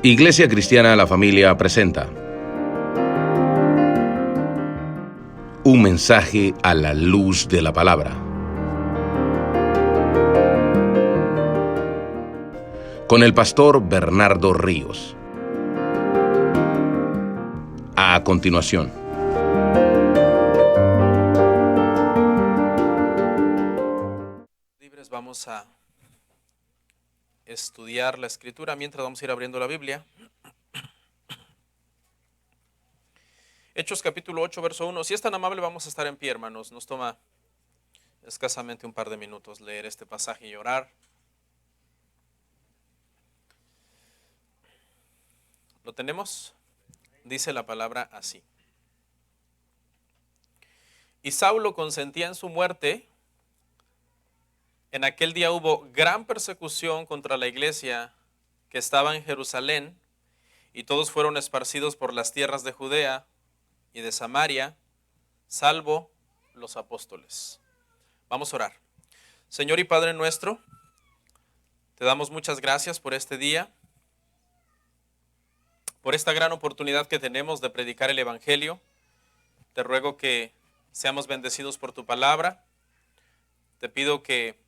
Iglesia Cristiana La Familia presenta un mensaje a la luz de la palabra. Con el pastor Bernardo Ríos. A continuación. Vamos a estudiar la escritura mientras vamos a ir abriendo la Biblia. Hechos capítulo 8, verso 1. Si es tan amable, vamos a estar en pie, hermanos. Nos toma escasamente un par de minutos leer este pasaje y orar. ¿Lo tenemos? Dice la palabra así. Y Saulo consentía en su muerte. En aquel día hubo gran persecución contra la iglesia que estaba en Jerusalén, y todos fueron esparcidos por las tierras de Judea y de Samaria, salvo los apóstoles. Vamos a orar. Señor y Padre nuestro, te damos muchas gracias por este día, por esta gran oportunidad que tenemos de predicar el Evangelio. Te ruego que seamos bendecidos por tu palabra. Te pido que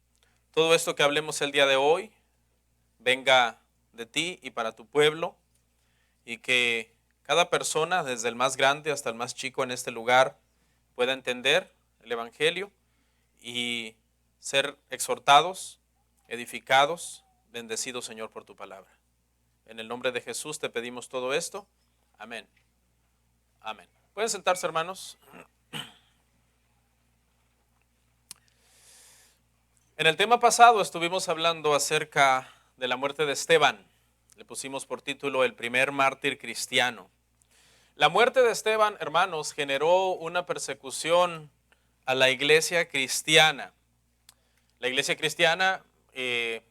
todo esto que hablemos el día de hoy venga de ti y para tu pueblo, y que cada persona, desde el más grande hasta el más chico en este lugar, pueda entender el Evangelio y ser exhortados, edificados, bendecidos, Señor, por tu palabra. En el nombre de Jesús te pedimos todo esto. Amén. Amén. ¿Pueden sentarse, hermanos? En el tema pasado estuvimos hablando acerca de la muerte de Esteban. Le pusimos por título el primer mártir cristiano. La muerte de Esteban, hermanos, generó una persecución a la iglesia cristiana. La iglesia cristiana,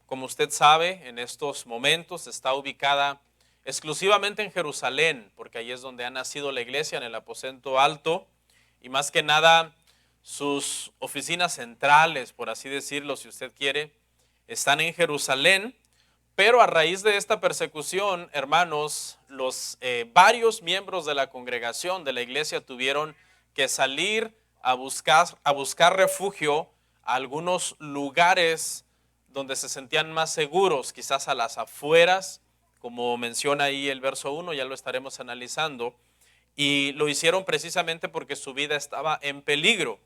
como usted sabe, en estos momentos está ubicada exclusivamente en Jerusalén, porque ahí es donde ha nacido la iglesia, en el aposento alto, y más que nada sus oficinas centrales, por así decirlo, si usted quiere, están en Jerusalén. Pero a raíz de esta persecución, hermanos, los varios miembros de la congregación de la iglesia tuvieron que salir a buscar refugio a algunos lugares donde se sentían más seguros, quizás a las afueras, como menciona ahí el verso 1, ya lo estaremos analizando, y lo hicieron precisamente porque su vida estaba en peligro.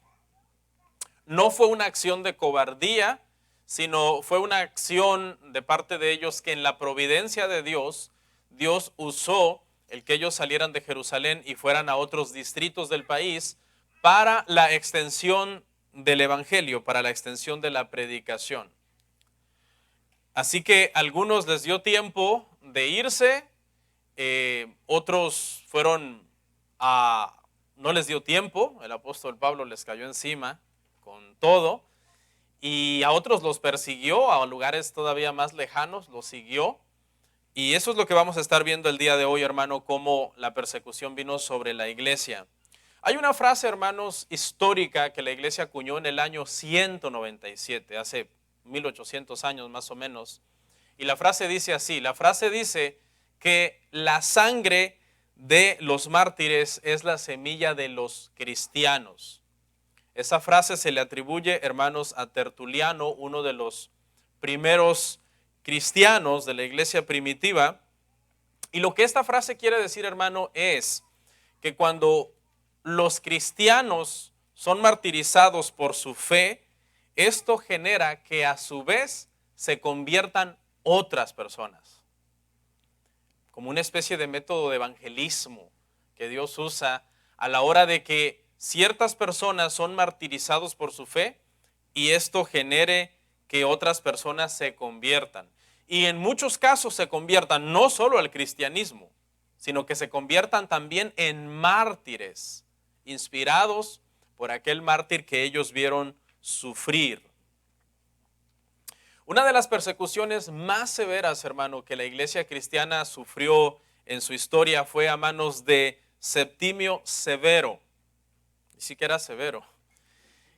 No fue una acción de cobardía, sino fue una acción de parte de ellos que en la providencia de Dios, Dios usó el que ellos salieran de Jerusalén y fueran a otros distritos del país para la extensión del evangelio, para la extensión de la predicación. Así que a algunos les dio tiempo de irse, otros no les dio tiempo, el apóstol Pablo les cayó encima con todo, y a otros los persiguió a lugares todavía más lejanos, los siguió. Y eso es lo que vamos a estar viendo el día de hoy, hermano, cómo la persecución vino sobre la iglesia. Hay una frase, hermanos, histórica que la iglesia acuñó en el año 197, hace 1800 años más o menos. Y la frase dice así, la frase dice que la sangre de los mártires es la semilla de los cristianos. Esa frase se le atribuye, hermanos, a Tertuliano, uno de los primeros cristianos de la iglesia primitiva. Y lo que esta frase quiere decir, hermano, es que cuando los cristianos son martirizados por su fe, esto genera que a su vez se conviertan otras personas. Como una especie de método de evangelismo que Dios usa a la hora de que ciertas personas son martirizados por su fe y esto genere que otras personas se conviertan. Y en muchos casos se conviertan no solo al cristianismo, sino que se conviertan también en mártires, inspirados por aquel mártir que ellos vieron sufrir. Una de las persecuciones más severas, hermano, que la iglesia cristiana sufrió en su historia fue a manos de Septimio Severo. Ni siquiera severo.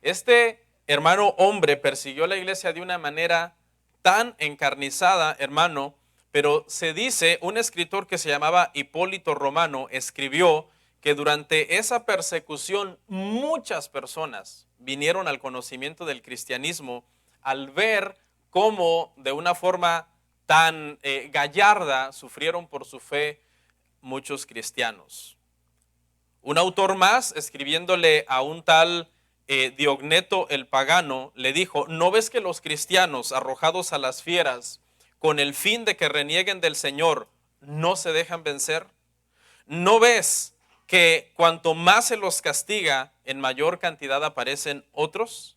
Este hermano hombre persiguió a la iglesia de una manera tan encarnizada, hermano, pero se dice, un escritor que se llamaba Hipólito Romano escribió que durante esa persecución muchas personas vinieron al conocimiento del cristianismo al ver cómo de una forma tan gallarda sufrieron por su fe muchos cristianos. Un autor más, escribiéndole a un tal Diogneto el Pagano, le dijo: ¿no ves que los cristianos arrojados a las fieras con el fin de que renieguen del Señor no se dejan vencer? ¿No ves que cuanto más se los castiga, en mayor cantidad aparecen otros?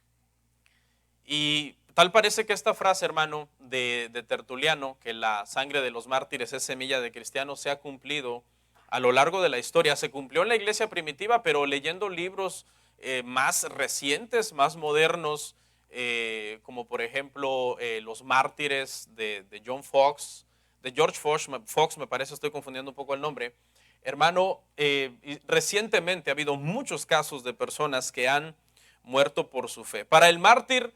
Y tal parece que esta frase, hermano, de Tertuliano, que la sangre de los mártires es semilla de cristianos, se ha cumplido a lo largo de la historia. Se cumplió en la iglesia primitiva, pero leyendo libros más recientes, más modernos, como por ejemplo Los Mártires de John Fox, de George Fox, me parece, estoy confundiendo un poco el nombre. Hermano, recientemente ha habido muchos casos de personas que han muerto por su fe. Para el mártir,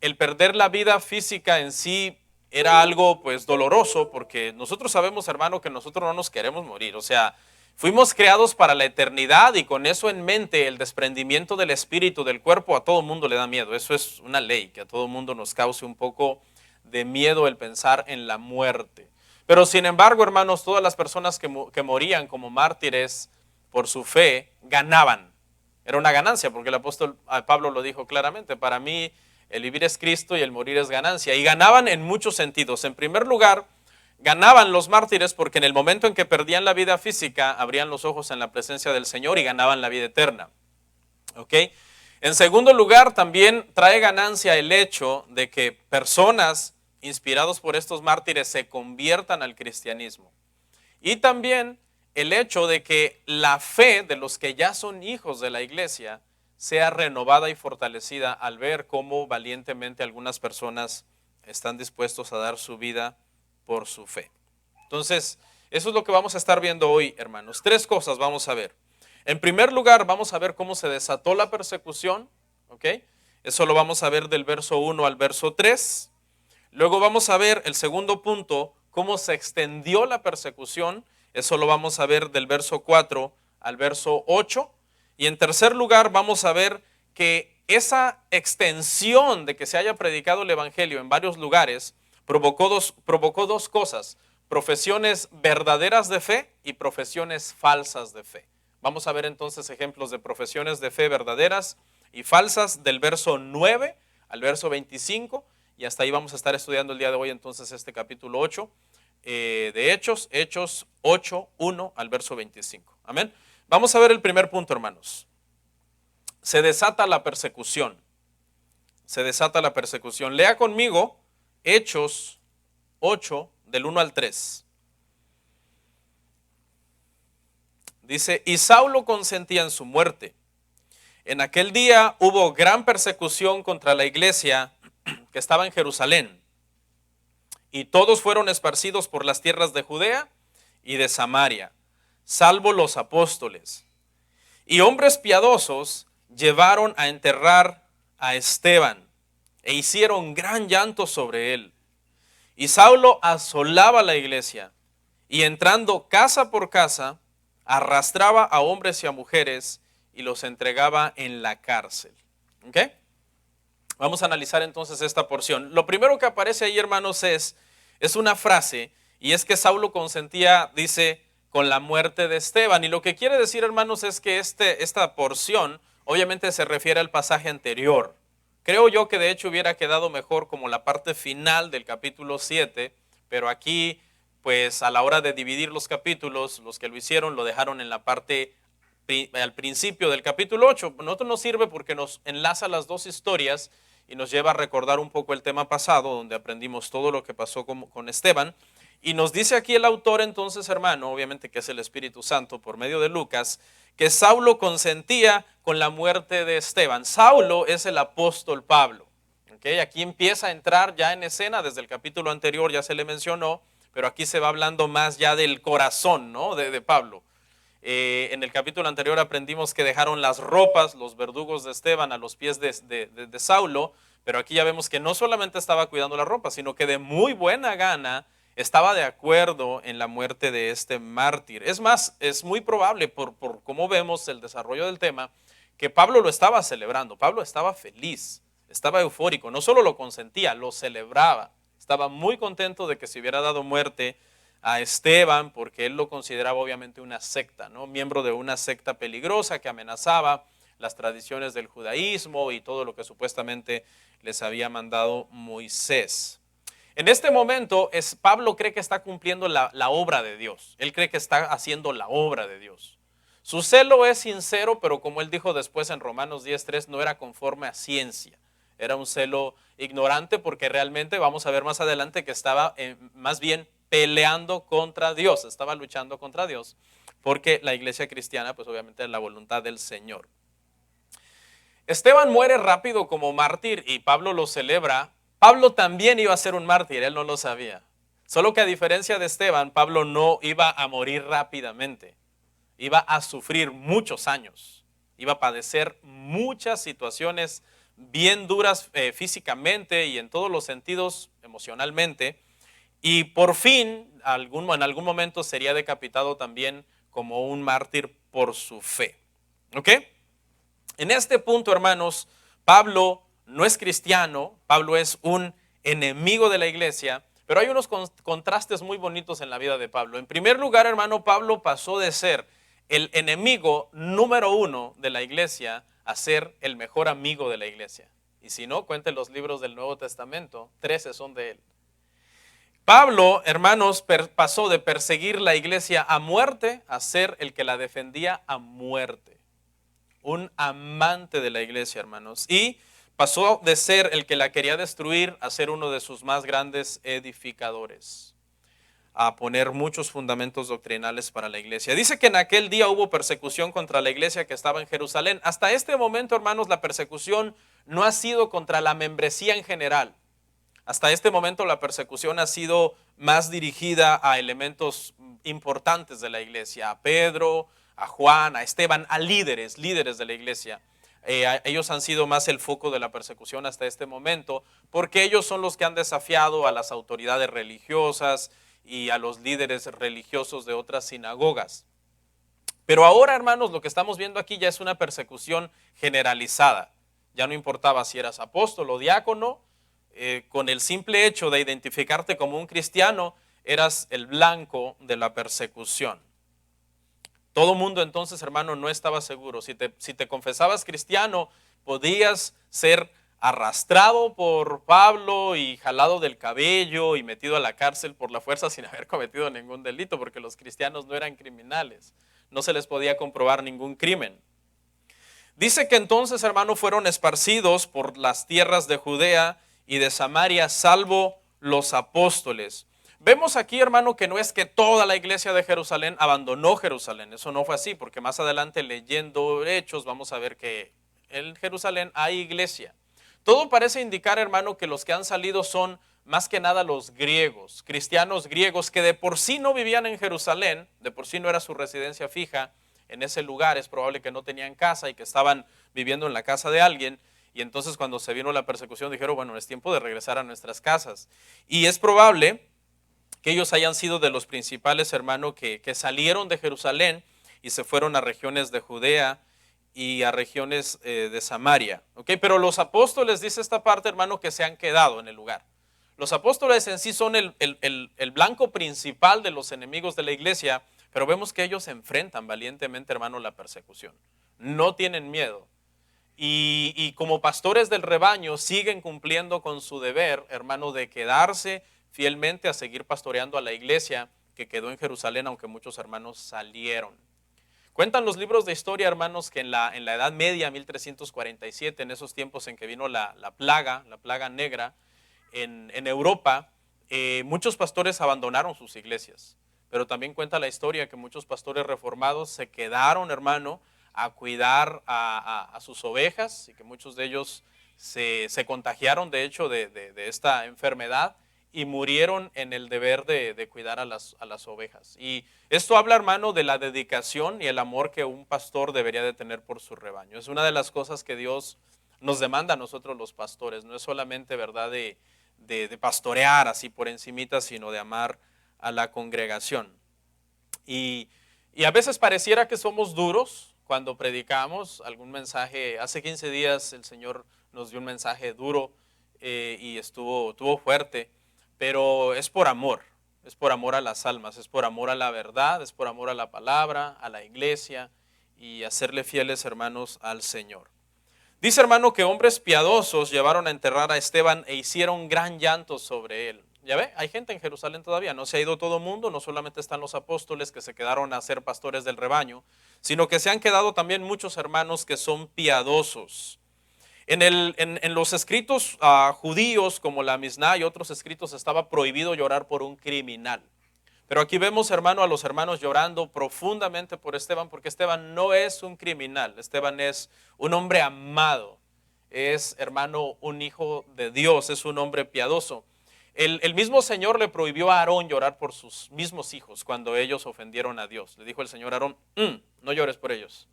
el perder la vida física en sí era algo pues doloroso, porque nosotros sabemos, hermano, que nosotros no nos queremos morir. O sea, fuimos creados para la eternidad, y con eso en mente, el desprendimiento del espíritu del cuerpo a todo mundo le da miedo. Eso es una ley, que a todo mundo nos cause un poco de miedo el pensar en la muerte. Pero sin embargo, hermanos, todas las personas que morían como mártires por su fe ganaban. Era una ganancia, porque el apóstol Pablo lo dijo claramente: para mí el vivir es Cristo y el morir es ganancia. Y ganaban en muchos sentidos. En primer lugar, ganaban los mártires porque en el momento en que perdían la vida física, abrían los ojos en la presencia del Señor y ganaban la vida eterna. ¿Ok? En segundo lugar, también trae ganancia el hecho de que personas inspirados por estos mártires se conviertan al cristianismo. Y también el hecho de que la fe de los que ya son hijos de la iglesia sea renovada y fortalecida al ver cómo valientemente algunas personas están dispuestos a dar su vida por su fe. Entonces, eso es lo que vamos a estar viendo hoy, hermanos. Tres cosas vamos a ver. En primer lugar, vamos a ver cómo se desató la persecución, ¿ok? Eso lo vamos a ver del verso 1 al verso 3. Luego vamos a ver el segundo punto, cómo se extendió la persecución. Eso lo vamos a ver del verso 4 al verso 8. Y en tercer lugar vamos a ver que esa extensión de que se haya predicado el evangelio en varios lugares provocó dos cosas: profesiones verdaderas de fe y profesiones falsas de fe. Vamos a ver entonces ejemplos de profesiones de fe verdaderas y falsas del verso 9 al verso 25. Y hasta ahí vamos a estar estudiando el día de hoy entonces este capítulo 8 de Hechos 8, 1 al verso 25. Amén. Vamos a ver el primer punto, hermanos. Se desata la persecución. Se desata la persecución. Lea conmigo Hechos 8 del 1 al 3. Dice: y Saulo consentía en su muerte. En aquel día hubo gran persecución contra la iglesia que estaba en Jerusalén, y todos fueron esparcidos por las tierras de Judea y de Samaria, salvo los apóstoles. Y hombres piadosos llevaron a enterrar a Esteban, e hicieron gran llanto sobre él. Y Saulo asolaba la iglesia, y entrando casa por casa, arrastraba a hombres y a mujeres, y los entregaba en la cárcel. ¿Ok? Vamos a analizar entonces esta porción. Lo primero que aparece ahí, hermanos, es una frase, y es que Saulo consentía, dice, con la muerte de Esteban. Y lo que quiere decir, hermanos, es que esta porción obviamente se refiere al pasaje anterior. Creo yo que de hecho hubiera quedado mejor como la parte final del capítulo 7, pero aquí, pues a la hora de dividir los capítulos, los que lo hicieron lo dejaron en la parte al principio del capítulo 8. A nosotros nos sirve porque nos enlaza las dos historias y nos lleva a recordar un poco el tema pasado, donde aprendimos todo lo que pasó con Esteban. Y nos dice aquí el autor entonces, hermano, obviamente que es el Espíritu Santo por medio de Lucas, que Saulo consentía con la muerte de Esteban. Saulo es el apóstol Pablo. ¿Okay? Aquí empieza a entrar ya en escena, desde el capítulo anterior ya se le mencionó, pero aquí se va hablando más ya del corazón, ¿no? de Pablo. En el capítulo anterior aprendimos que dejaron las ropas, los verdugos de Esteban, a los pies de Saulo, pero aquí ya vemos que no solamente estaba cuidando la ropa, sino que de muy buena gana estaba de acuerdo en la muerte de este mártir. Es más, es muy probable, por cómo vemos el desarrollo del tema, que Pablo lo estaba celebrando. Pablo estaba feliz, estaba eufórico, no solo lo consentía, lo celebraba. Estaba muy contento de que se hubiera dado muerte a Esteban, porque él lo consideraba obviamente una secta, ¿no? Miembro de una secta peligrosa que amenazaba las tradiciones del judaísmo y todo lo que supuestamente les había mandado Moisés. En este momento, Pablo cree que está cumpliendo la obra de Dios. Él cree que está haciendo la obra de Dios. Su celo es sincero, pero como él dijo después en Romanos 10:3, no era conforme a ciencia. Era un celo ignorante porque realmente vamos a ver más adelante que estaba más bien peleando contra Dios, estaba luchando contra Dios, porque la iglesia cristiana, pues obviamente es la voluntad del Señor. Esteban muere rápido como mártir y Pablo lo celebra. Pablo también iba a ser un mártir, él no lo sabía. Solo que a diferencia de Esteban, Pablo no iba a morir rápidamente. Iba a sufrir muchos años. Iba a padecer muchas situaciones bien duras físicamente y en todos los sentidos emocionalmente. Y por fin, en algún momento sería decapitado también como un mártir por su fe. ¿Ok? En este punto, hermanos, Pablo no es cristiano, Pablo es un enemigo de la iglesia, pero hay unos contrastes muy bonitos en la vida de Pablo. En primer lugar, hermano, Pablo pasó de ser el enemigo número 1 de la iglesia a ser el mejor amigo de la iglesia. Y si no, cuente los libros del Nuevo Testamento, 13 son de él. Pablo, hermanos, pasó de perseguir la iglesia a muerte a ser el que la defendía a muerte. Un amante de la iglesia, hermanos. Y pasó de ser el que la quería destruir a ser uno de sus más grandes edificadores, a poner muchos fundamentos doctrinales para la iglesia. Dice que en aquel día hubo persecución contra la iglesia que estaba en Jerusalén. Hasta este momento, hermanos, la persecución no ha sido contra la membresía en general. Hasta este momento la persecución ha sido más dirigida a elementos importantes de la iglesia, a Pedro, a Juan, a Esteban, a líderes de la iglesia. Ellos han sido más el foco de la persecución hasta este momento, porque ellos son los que han desafiado a las autoridades religiosas y a los líderes religiosos de otras sinagogas. Pero ahora, hermanos, lo que estamos viendo aquí ya es una persecución generalizada. Ya no importaba si eras apóstol o diácono, con el simple hecho de identificarte como un cristiano, eras el blanco de la persecución. Todo mundo entonces, hermano, no estaba seguro. Si te confesabas cristiano, podías ser arrastrado por Pablo y jalado del cabello y metido a la cárcel por la fuerza sin haber cometido ningún delito, porque los cristianos no eran criminales. No se les podía comprobar ningún crimen. Dice que entonces, hermano, fueron esparcidos por las tierras de Judea y de Samaria, salvo los apóstoles. Vemos aquí, hermano, que no es que toda la iglesia de Jerusalén abandonó Jerusalén. Eso no fue así, porque más adelante leyendo Hechos vamos a ver que en Jerusalén hay iglesia. Todo parece indicar, hermano, que los que han salido son más que nada los griegos, cristianos griegos que de por sí no vivían en Jerusalén, de por sí no era su residencia fija en ese lugar. Es probable que no tenían casa y que estaban viviendo en la casa de alguien. Y entonces cuando se vino la persecución dijeron, bueno, es tiempo de regresar a nuestras casas. Y es probable que ellos hayan sido de los principales, hermanos, que salieron de Jerusalén y se fueron a regiones de Judea y a regiones de Samaria. ¿Okay? Pero los apóstoles, dice esta parte, hermano, que se han quedado en el lugar. Los apóstoles en sí son el blanco principal de los enemigos de la iglesia, pero vemos que ellos enfrentan valientemente, hermano, la persecución. No tienen miedo. Y como pastores del rebaño siguen cumpliendo con su deber, hermano, de quedarse fielmente a seguir pastoreando a la iglesia que quedó en Jerusalén, aunque muchos hermanos salieron. Cuentan los libros de historia, hermanos, que en la Edad Media, 1347, en esos tiempos en que vino la plaga negra en Europa, muchos pastores abandonaron sus iglesias. Pero también cuenta la historia que muchos pastores reformados se quedaron, hermano, a cuidar a sus ovejas, y que muchos de ellos se contagiaron, de hecho, de esta enfermedad y murieron en el deber de cuidar a las ovejas. Y esto habla, hermano, de la dedicación y el amor que un pastor debería de tener por su rebaño. Es una de las cosas que Dios nos demanda a nosotros los pastores. No es solamente, ¿verdad?, de pastorear así por encimita, sino de amar a la congregación. Y a veces pareciera que somos duros cuando predicamos algún mensaje. Hace 15 días el Señor nos dio un mensaje duro y estuvo fuerte, pero es por amor a las almas, es por amor a la verdad, es por amor a la palabra, a la iglesia y a serle fieles, hermanos, al Señor. Dice, hermano, que hombres piadosos llevaron a enterrar a Esteban e hicieron gran llanto sobre él. Ya ve, hay gente en Jerusalén todavía, no se ha ido todo el mundo, no solamente están los apóstoles que se quedaron a ser pastores del rebaño, sino que se han quedado también muchos hermanos que son piadosos. En los escritos judíos como la Misná y otros escritos estaba prohibido llorar por un criminal. Pero aquí vemos, hermano, a los hermanos llorando profundamente por Esteban, porque Esteban no es un criminal, Esteban es un hombre amado, es, hermano, un hijo de Dios, es un hombre piadoso. El mismo Señor le prohibió a Aarón llorar por sus mismos hijos cuando ellos ofendieron a Dios. Le dijo el Señor a Aarón, no llores por ellos.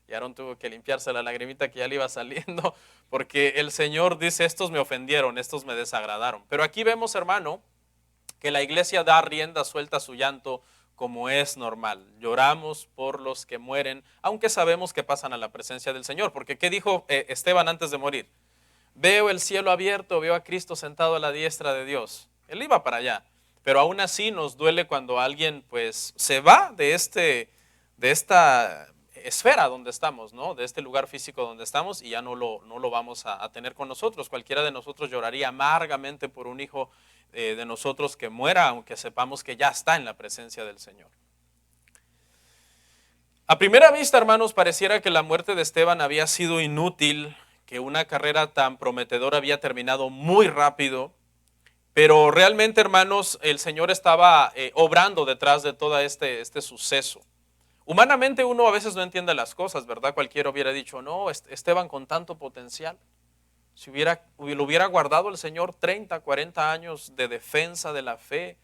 Y Aarón tuvo que limpiarse la lagrimita que ya le iba saliendo, porque el Señor dice, estos me ofendieron, estos me desagradaron. Pero aquí vemos, hermano, que la iglesia da rienda suelta a su llanto como es normal. Lloramos por los que mueren, aunque sabemos que pasan a la presencia del Señor. Porque ¿qué dijo Esteban antes de morir? Veo el cielo abierto, veo a Cristo sentado a la diestra de Dios. Él iba para allá, pero aún así nos duele cuando alguien pues se va de esta esfera donde estamos, ¿no? De este lugar físico donde estamos y ya no lo vamos a tener con nosotros. Cualquiera de nosotros lloraría amargamente por un hijo de nosotros que muera, aunque sepamos que ya está en la presencia del Señor. A primera vista, hermanos, pareciera que la muerte de Esteban había sido inútil, que una carrera tan prometedora había terminado muy rápido, pero realmente, hermanos, el Señor estaba obrando detrás de todo este suceso. Humanamente uno a veces no entiende las cosas, ¿verdad? Cualquiera hubiera dicho, no, Esteban con tanto potencial. Si lo hubiera guardado el Señor 30, 40 años de defensa de la fe,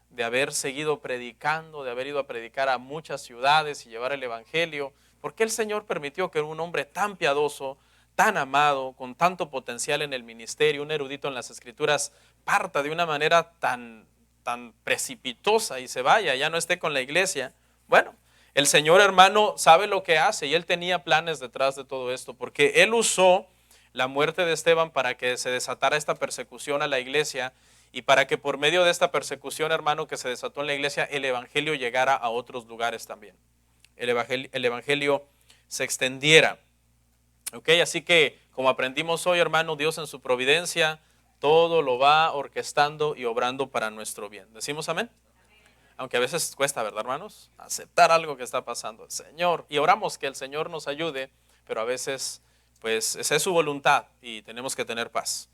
de haber seguido predicando, de haber ido a predicar a muchas ciudades y llevar el evangelio, ¿por qué el Señor permitió que un hombre tan piadoso, tan amado, con tanto potencial en el ministerio, un erudito en las escrituras, parta de una manera tan precipitosa y se vaya, ya no esté con la iglesia? Bueno, el Señor, hermano, sabe lo que hace y Él tenía planes detrás de todo esto, porque Él usó la muerte de Esteban para que se desatara esta persecución a la iglesia y para que por medio de esta persecución, hermano, que se desató en la iglesia, el evangelio llegara a otros lugares también. El evangelio se extendiera. ¿Ok? Así que, como aprendimos hoy, hermano, Dios en su providencia todo lo va orquestando y obrando para nuestro bien. ¿Decimos amén? Aunque a veces cuesta, ¿verdad, hermanos? Aceptar algo que está pasando. Señor, y oramos que el Señor nos ayude, pero a veces pues esa es su voluntad y tenemos que tener paz.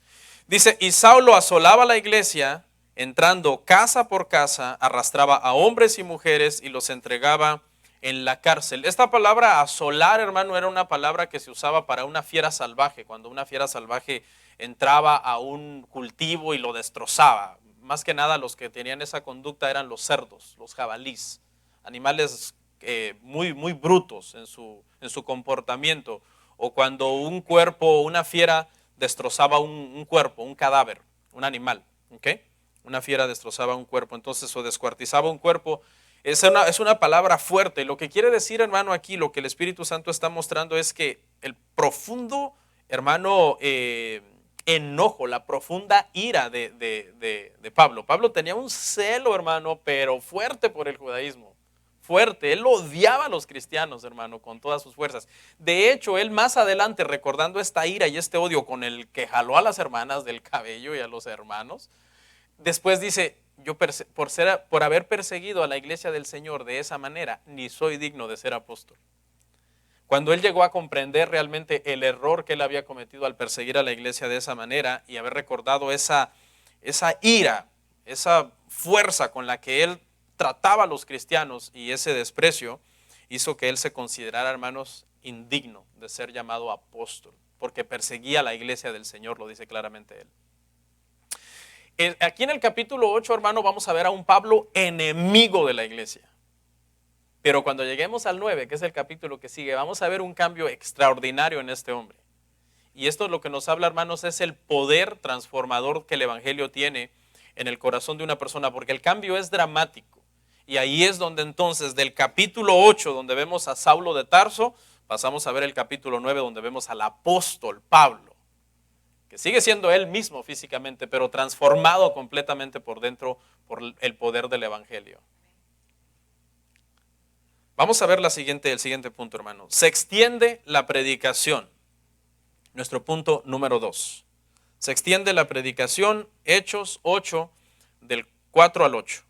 Dice, y Saulo asolaba la iglesia, entrando casa por casa, arrastraba a hombres y mujeres y los entregaba en la cárcel. Esta palabra asolar, hermano, era una palabra que se usaba para una fiera salvaje, cuando una fiera salvaje entraba a un cultivo y lo destrozaba. Más que nada los que tenían esa conducta eran los cerdos, los jabalís, animales muy brutos en su comportamiento. O cuando un cuerpo, una fiera destrozaba un cuerpo, un cadáver, un animal, ¿ok? Una fiera destrozaba un cuerpo, entonces, o descuartizaba un cuerpo. Es una palabra fuerte. Lo que quiere decir, hermano, aquí, lo que el Espíritu Santo está mostrando es que el profundo, hermano, enojo, la profunda ira de Pablo. Pablo tenía un celo, hermano, pero fuerte por el judaísmo. Fuerte, él odiaba a los cristianos, hermano, con todas sus fuerzas. De hecho, él más adelante, recordando esta ira y este odio con el que jaló a las hermanas del cabello y a los hermanos, después dice, yo por haber perseguido a la iglesia del Señor de esa manera, ni soy digno de ser apóstol. Cuando él llegó a comprender realmente el error que él había cometido al perseguir a la iglesia de esa manera y haber recordado esa ira, esa fuerza con la que él trataba a los cristianos y ese desprecio, hizo que él se considerara, hermanos, indigno de ser llamado apóstol, porque perseguía a la iglesia del Señor, lo dice claramente él. Aquí en el capítulo 8, hermano, vamos a ver a un Pablo enemigo de la iglesia. Pero cuando lleguemos al 9, que es el capítulo que sigue, vamos a ver un cambio extraordinario en este hombre. Y esto es lo que nos habla, hermanos, es el poder transformador que el evangelio tiene en el corazón de una persona, porque el cambio es dramático. Y ahí es donde entonces del capítulo 8, donde vemos a Saulo de Tarso, pasamos a ver el capítulo 9, donde vemos al apóstol Pablo, que sigue siendo él mismo físicamente, pero transformado completamente por dentro por el poder del evangelio. Vamos a ver el siguiente punto, hermano. Se extiende la predicación. Nuestro punto número 2. Se extiende la predicación, Hechos 8, del 4 al 8.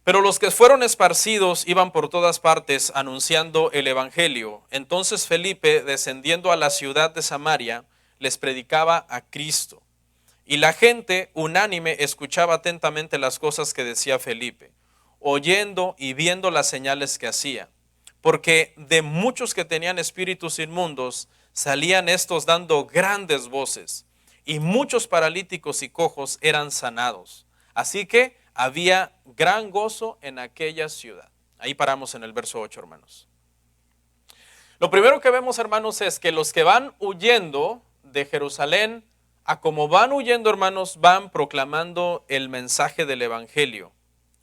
Pero los que fueron esparcidos iban por todas partes anunciando el evangelio. Entonces Felipe, descendiendo a la ciudad de Samaria, les predicaba a Cristo. Y la gente unánime escuchaba atentamente las cosas que decía Felipe, oyendo y viendo las señales que hacía. Porque de muchos que tenían espíritus inmundos, salían estos dando grandes voces, y muchos paralíticos y cojos eran sanados. Así que había gran gozo en aquella ciudad. Ahí paramos en el verso 8, hermanos. Lo primero que vemos, hermanos, es que los que van huyendo de Jerusalén, a como van huyendo, hermanos, van proclamando el mensaje del evangelio.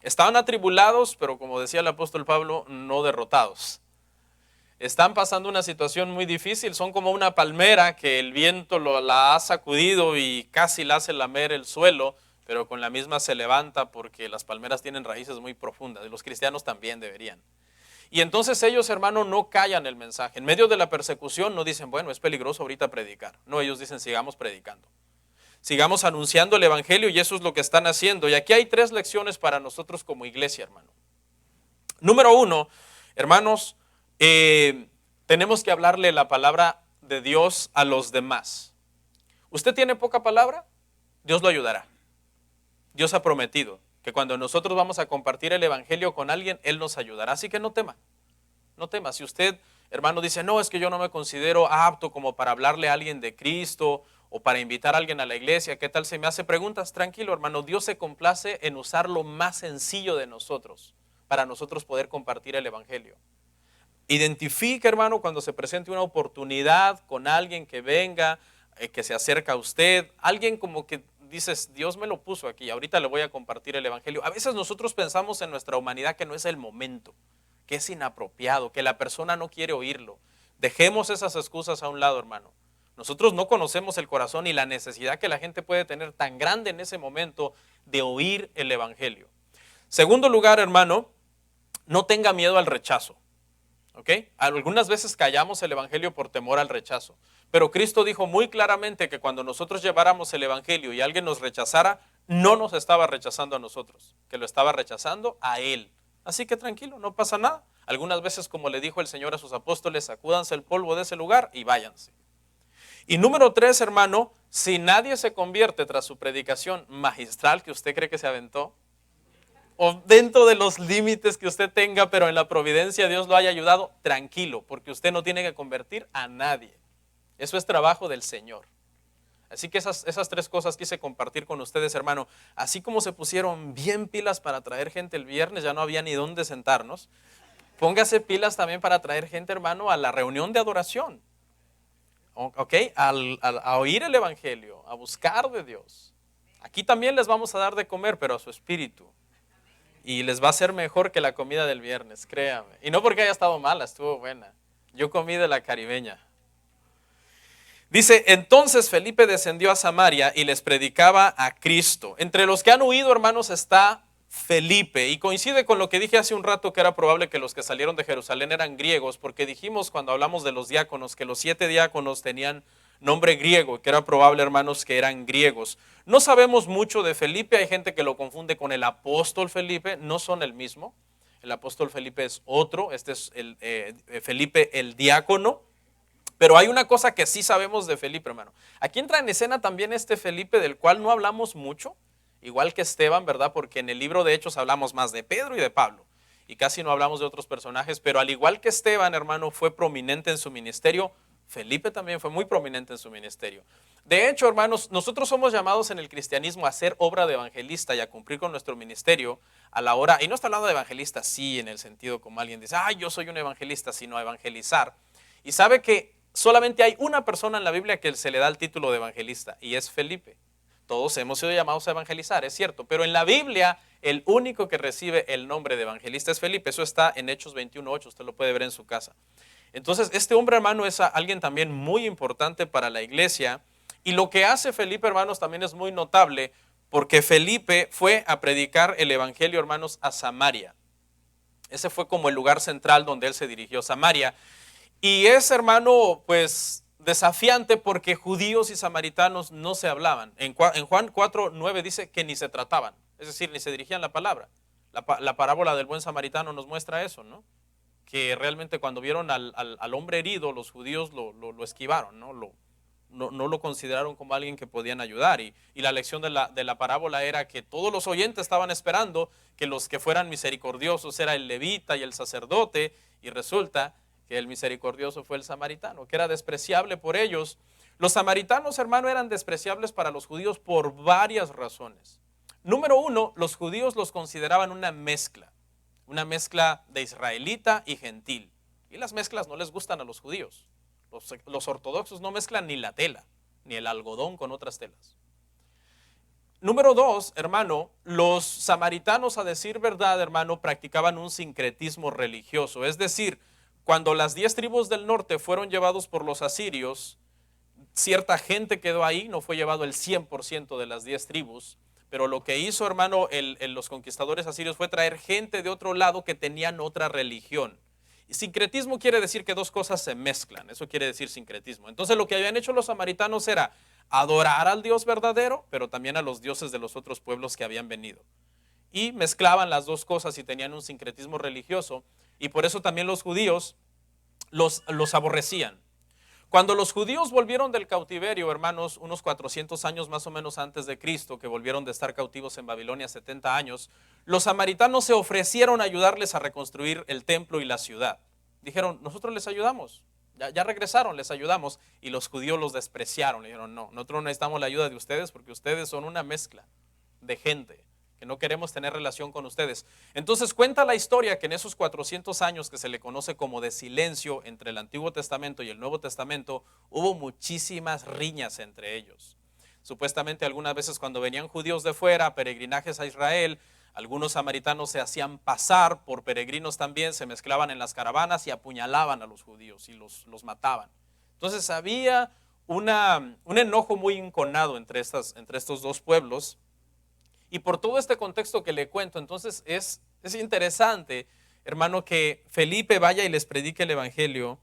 Estaban atribulados, pero como decía el apóstol Pablo, no derrotados. Están pasando una situación muy difícil, son como una palmera que el viento la ha sacudido y casi la hace lamer el suelo, pero con la misma se levanta porque las palmeras tienen raíces muy profundas y los cristianos también deberían. Y entonces ellos, hermano, no callan el mensaje. En medio de la persecución no dicen, bueno, es peligroso ahorita predicar. No, ellos dicen, sigamos predicando. Sigamos anunciando el evangelio y eso es lo que están haciendo. Y aquí hay 3 lecciones para nosotros como iglesia, hermano. Número 1, hermanos, tenemos que hablarle la palabra de Dios a los demás. ¿Usted tiene poca palabra? Dios lo ayudará. Dios ha prometido que cuando nosotros vamos a compartir el evangelio con alguien, Él nos ayudará. Así que no tema, no tema. Si usted, hermano, dice, no, es que yo no me considero apto como para hablarle a alguien de Cristo o para invitar a alguien a la iglesia, ¿qué tal si me hace preguntas? Tranquilo, hermano, Dios se complace en usar lo más sencillo de nosotros para nosotros poder compartir el evangelio. Identifique, hermano, cuando se presente una oportunidad con alguien que venga, que se acerca a usted, alguien como que dices, Dios me lo puso aquí, ahorita le voy a compartir el evangelio. A veces nosotros pensamos en nuestra humanidad que no es el momento, que es inapropiado, que la persona no quiere oírlo. Dejemos esas excusas a un lado, hermano. Nosotros no conocemos el corazón y la necesidad que la gente puede tener tan grande en ese momento de oír el evangelio. Segundo lugar, hermano, no tenga miedo al rechazo. ¿Ok? Algunas veces callamos el evangelio por temor al rechazo, pero Cristo dijo muy claramente que cuando nosotros lleváramos el evangelio y alguien nos rechazara, no nos estaba rechazando a nosotros, que lo estaba rechazando a Él. Así que tranquilo, no pasa nada. Algunas veces, como le dijo el Señor a sus apóstoles, sacúdanse el polvo de ese lugar y váyanse. Y número 3, hermano, si nadie se convierte tras su predicación magistral que usted cree que se aventó, o dentro de los límites que usted tenga, pero en la providencia Dios lo haya ayudado, tranquilo, porque usted no tiene que convertir a nadie. Eso es trabajo del Señor. Así que esas 3 cosas quise compartir con ustedes, hermano. Así como se pusieron bien pilas para traer gente el viernes, ya no había ni dónde sentarnos. Póngase pilas también para traer gente, hermano, a la reunión de adoración. ¿Ok? A oír el evangelio, a buscar de Dios. Aquí también les vamos a dar de comer, pero a su espíritu. Y les va a ser mejor que la comida del viernes, créame. Y no porque haya estado mala, estuvo buena. Yo comí de la caribeña. Dice, entonces Felipe descendió a Samaria y les predicaba a Cristo. Entre los que han huido, hermanos, está Felipe. Y coincide con lo que dije hace un rato, que era probable que los que salieron de Jerusalén eran griegos, porque dijimos cuando hablamos de los diáconos, que los 7 diáconos tenían nombre griego, que era probable, hermanos, que eran griegos. No sabemos mucho de Felipe, hay gente que lo confunde con el apóstol Felipe, no son el mismo. El apóstol Felipe es otro, este es Felipe el diácono. Pero hay una cosa que sí sabemos de Felipe, hermano. Aquí entra en escena también este Felipe del cual no hablamos mucho, igual que Esteban, ¿verdad? Porque en el libro de Hechos hablamos más de Pedro y de Pablo, y casi no hablamos de otros personajes, pero al igual que Esteban, hermano, fue prominente en su ministerio, Felipe también fue muy prominente en su ministerio. De hecho, hermanos, nosotros somos llamados en el cristianismo a hacer obra de evangelista y a cumplir con nuestro ministerio a la hora, y no está hablando de evangelista sí en el sentido como alguien dice, yo soy un evangelista, sino a evangelizar. Y sabe que solamente hay una persona en la Biblia que se le da el título de evangelista, y es Felipe. Todos hemos sido llamados a evangelizar, es cierto, pero en la Biblia el único que recibe el nombre de evangelista es Felipe. Eso está en Hechos 21:8, usted lo puede ver en su casa. Entonces, este hombre, hermano, es alguien también muy importante para la iglesia. Y lo que hace Felipe, hermanos, también es muy notable, porque Felipe fue a predicar el evangelio, hermanos, a Samaria. Ese fue como el lugar central donde él se dirigió, Samaria. Y es, hermano, pues desafiante porque judíos y samaritanos no se hablaban. En Juan 4:9 dice que ni se trataban, es decir, ni se dirigían la palabra. La parábola del buen samaritano nos muestra eso, ¿no? Que realmente cuando vieron al hombre herido, los judíos lo esquivaron, ¿no? No lo consideraron como alguien que podían ayudar. Y la lección de la parábola era que todos los oyentes estaban esperando que los que fueran misericordiosos era el levita y el sacerdote, y resulta que el misericordioso fue el samaritano, que era despreciable por ellos. Los samaritanos, hermano, eran despreciables para los judíos por varias razones. Número uno, los judíos los consideraban una mezcla de israelita y gentil. Y las mezclas no les gustan a los judíos. Los ortodoxos no mezclan ni la tela, ni el algodón con otras telas. Número dos, hermano, los samaritanos, a decir verdad, hermano, practicaban un sincretismo religioso. Es decir, cuando las 10 tribus del norte fueron llevados por los asirios, cierta gente quedó ahí, no fue llevado el 100% de las 10 tribus, pero lo que hizo, hermano, los conquistadores asirios fue traer gente de otro lado que tenían otra religión. Y sincretismo quiere decir que dos cosas se mezclan, eso quiere decir sincretismo. Entonces lo que habían hecho los samaritanos era adorar al Dios verdadero, pero también a los dioses de los otros pueblos que habían venido. Y mezclaban las dos cosas y tenían un sincretismo religioso, y por eso también los judíos los aborrecían. Cuando los judíos volvieron del cautiverio, hermanos, unos 400 años más o menos antes de Cristo, que volvieron de estar cautivos en Babilonia 70 años, los samaritanos se ofrecieron a ayudarles a reconstruir el templo y la ciudad. Dijeron, nosotros les ayudamos, ya regresaron, les ayudamos, y los judíos los despreciaron. Le dijeron, no, nosotros necesitamos la ayuda de ustedes porque ustedes son una mezcla de gente, que no queremos tener relación con ustedes. Entonces cuenta la historia que en esos 400 años que se le conoce como de silencio entre el Antiguo Testamento y el Nuevo Testamento, hubo muchísimas riñas entre ellos. Supuestamente algunas veces cuando venían judíos de fuera, peregrinajes a Israel, algunos samaritanos se hacían pasar por peregrinos también, se mezclaban en las caravanas y apuñalaban a los judíos y los mataban. Entonces había un enojo muy enconado entre estos dos pueblos. Y por todo este contexto que le cuento, entonces es interesante, hermano, que Felipe vaya y les predique el evangelio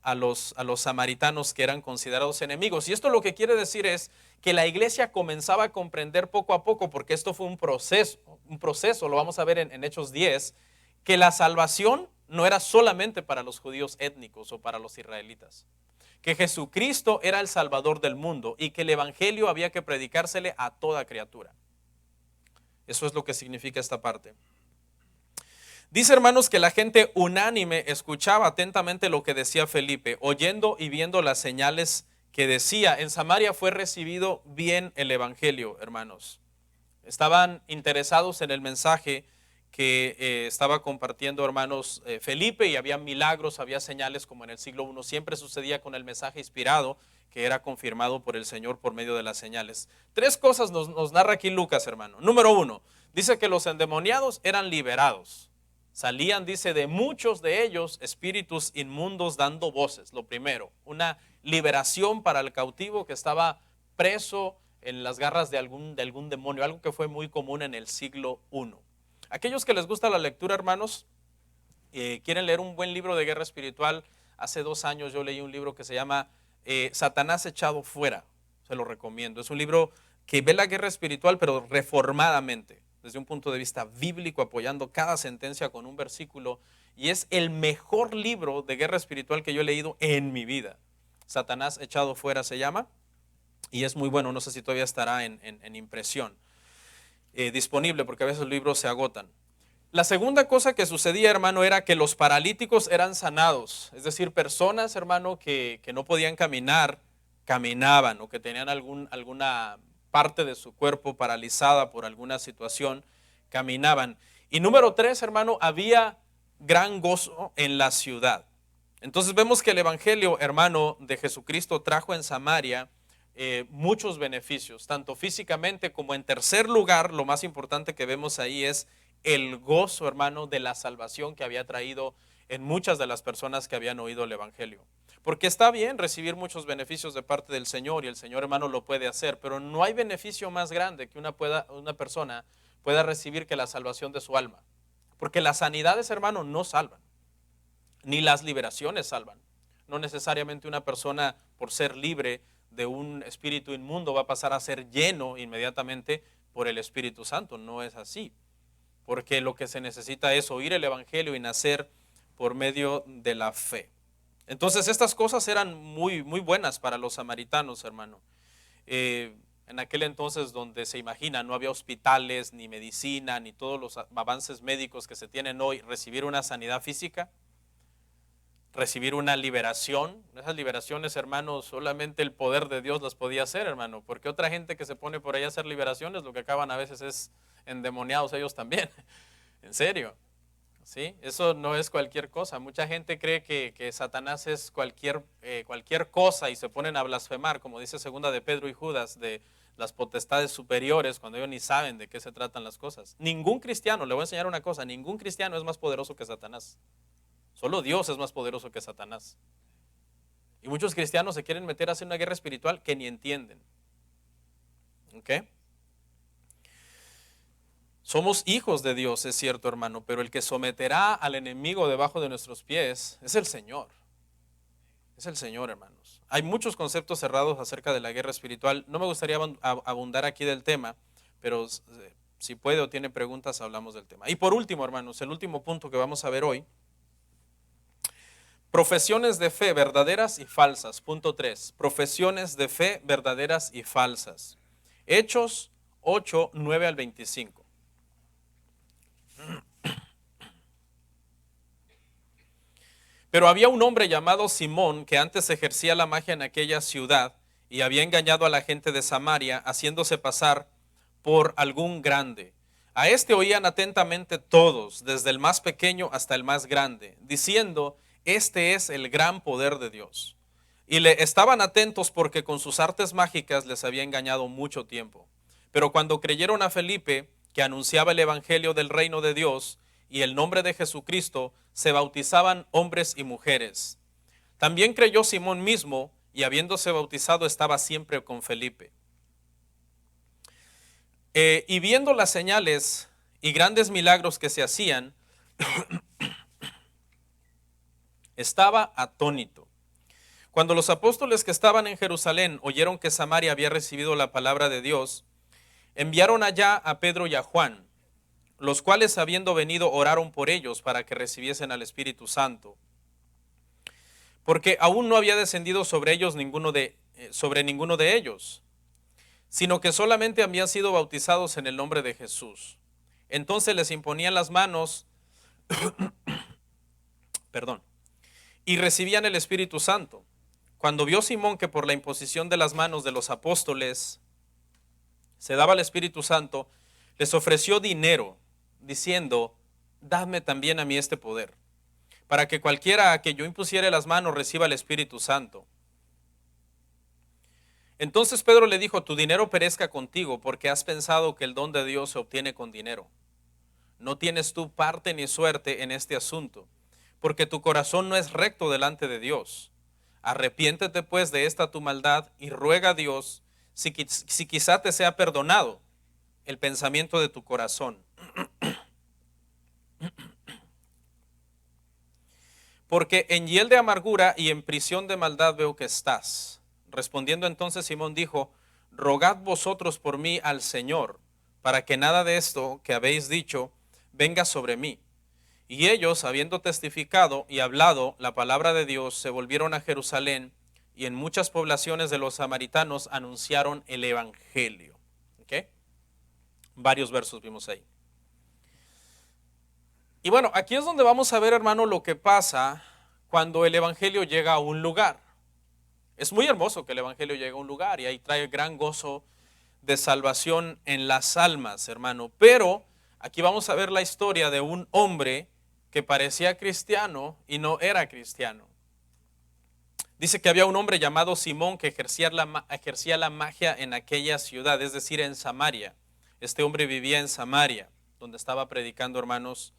a los samaritanos que eran considerados enemigos. Y esto lo que quiere decir es que la iglesia comenzaba a comprender poco a poco, porque esto fue un proceso, lo vamos a ver en Hechos 10, que la salvación no era solamente para los judíos étnicos o para los israelitas, que Jesucristo era el Salvador del mundo y que el evangelio había que predicársele a toda criatura. Eso es lo que significa esta parte. Dice, hermanos, que la gente unánime escuchaba atentamente lo que decía Felipe, oyendo y viendo las señales que decía. En Samaria fue recibido bien el evangelio, hermanos. Estaban interesados en el mensaje que estaba compartiendo, hermanos, Felipe, y había milagros, había señales como en el siglo I siempre sucedía con el mensaje inspirado, que era confirmado por el Señor por medio de las señales. Tres cosas nos narra aquí Lucas, hermano. Número uno, dice que los endemoniados eran liberados. Salían, dice, de muchos de ellos espíritus inmundos dando voces. Lo primero, una liberación para el cautivo que estaba preso en las garras de algún demonio, algo que fue muy común en el siglo I. Aquellos que les gusta la lectura, hermanos, quieren leer un buen libro de guerra espiritual. Hace 2 años yo leí un libro que se llama Satanás echado fuera, se lo recomiendo. Es un libro que ve la guerra espiritual pero reformadamente, desde un punto de vista bíblico, apoyando cada sentencia con un versículo, y es el mejor libro de guerra espiritual que yo he leído en mi vida. Satanás echado fuera se llama, y es muy bueno. No sé si todavía estará en impresión disponible, porque a veces los libros se agotan. La segunda cosa que sucedía, hermano, era que los paralíticos eran sanados. Es decir, personas, hermano, que no podían caminar, caminaban, o que tenían alguna parte de su cuerpo paralizada por alguna situación, caminaban. Y número 3, hermano, había gran gozo en la ciudad. Entonces vemos que el evangelio, hermano, de Jesucristo trajo en Samaria muchos beneficios, tanto físicamente como en tercer lugar, lo más importante que vemos ahí es el gozo, hermano, de la salvación que había traído en muchas de las personas que habían oído el Evangelio. Porque está bien recibir muchos beneficios de parte del Señor y el Señor, hermano, lo puede hacer, pero no hay beneficio más grande que una persona pueda recibir que la salvación de su alma. Porque las sanidades, hermano, no salvan, ni las liberaciones salvan. No necesariamente una persona, por ser libre de un espíritu inmundo, va a pasar a ser lleno inmediatamente por el Espíritu Santo. No es así, porque lo que se necesita es oír el Evangelio y nacer por medio de la fe. Entonces estas cosas eran muy, muy buenas para los samaritanos, hermano. En aquel entonces, donde se imagina, no había hospitales, ni medicina, ni todos los avances médicos que se tienen hoy, recibir una sanidad física, recibir una liberación. Esas liberaciones, hermano, solamente el poder de Dios las podía hacer, hermano, porque otra gente que se pone por ahí a hacer liberaciones, lo que acaban a veces es endemoniados ellos también. En serio, ¿sí? Eso no es cualquier cosa. Mucha gente cree que Satanás es cualquier cosa y se ponen a blasfemar, como dice segunda de Pedro y Judas, de las potestades superiores, cuando ellos ni saben de qué se tratan las cosas. Ningún cristiano, le voy a enseñar una cosa, ningún cristiano es más poderoso que Satanás. Solo Dios es más poderoso que Satanás. Y muchos cristianos se quieren meter a hacer una guerra espiritual que ni entienden. ¿Ok? Somos hijos de Dios, es cierto, hermano, pero el que someterá al enemigo debajo de nuestros pies es el Señor. Es el Señor, hermanos. Hay muchos conceptos cerrados acerca de la guerra espiritual. No me gustaría abundar aquí del tema, pero si puede o tiene preguntas, hablamos del tema. Y por último, hermanos, el último punto que vamos a ver hoy: profesiones de fe verdaderas y falsas. Punto 3. Profesiones de fe verdaderas y falsas. Hechos 8, 9 al 25. Pero había un hombre llamado Simón que antes ejercía la magia en aquella ciudad y había engañado a la gente de Samaria, haciéndose pasar por algún grande. A este oían atentamente todos, desde el más pequeño hasta el más grande, diciendo: este es el gran poder de Dios. Y le estaban atentos porque con sus artes mágicas les había engañado mucho tiempo. Pero cuando creyeron a Felipe, que anunciaba el evangelio del reino de Dios y el nombre de Jesucristo, se bautizaban hombres y mujeres. También creyó Simón mismo, y habiéndose bautizado estaba siempre con Felipe. Y viendo las señales y grandes milagros que se hacían, estaba atónito. Cuando los apóstoles que estaban en Jerusalén oyeron que Samaria había recibido la palabra de Dios, enviaron allá a Pedro y a Juan, los cuales, habiendo venido, oraron por ellos para que recibiesen al Espíritu Santo, porque aún no había descendido sobre ellos ninguno de ellos, sino que solamente habían sido bautizados en el nombre de Jesús. Entonces les imponían las manos, y recibían el Espíritu Santo. Cuando vio Simón que por la imposición de las manos de los apóstoles se daba el Espíritu Santo, les ofreció dinero, diciendo: dadme también a mí este poder, para que cualquiera a que yo impusiere las manos reciba el Espíritu Santo. Entonces Pedro le dijo: tu dinero perezca contigo, porque has pensado que el don de Dios se obtiene con dinero. No tienes tú parte ni suerte en este asunto, porque tu corazón no es recto delante de Dios. Arrepiéntete pues de esta tu maldad y ruega a Dios si quizá te sea perdonado el pensamiento de tu corazón. Porque en hiel de amargura y en prisión de maldad veo que estás. Respondiendo entonces Simón dijo: rogad vosotros por mí al Señor, para que nada de esto que habéis dicho venga sobre mí. Y ellos, habiendo testificado y hablado la palabra de Dios, se volvieron a Jerusalén, y en muchas poblaciones de los samaritanos anunciaron el evangelio. ¿Okay? Varios versos vimos ahí. Y bueno, aquí es donde vamos a ver, hermano, lo que pasa cuando el evangelio llega a un lugar. Es muy hermoso que el evangelio llegue a un lugar y ahí trae gran gozo de salvación en las almas, hermano. Pero aquí vamos a ver la historia de un hombre que parecía cristiano y no era cristiano. Dice que había un hombre llamado Simón que ejercía la magia en aquella ciudad, es decir, en Samaria. Este hombre vivía en Samaria, donde estaba predicando, hermanos,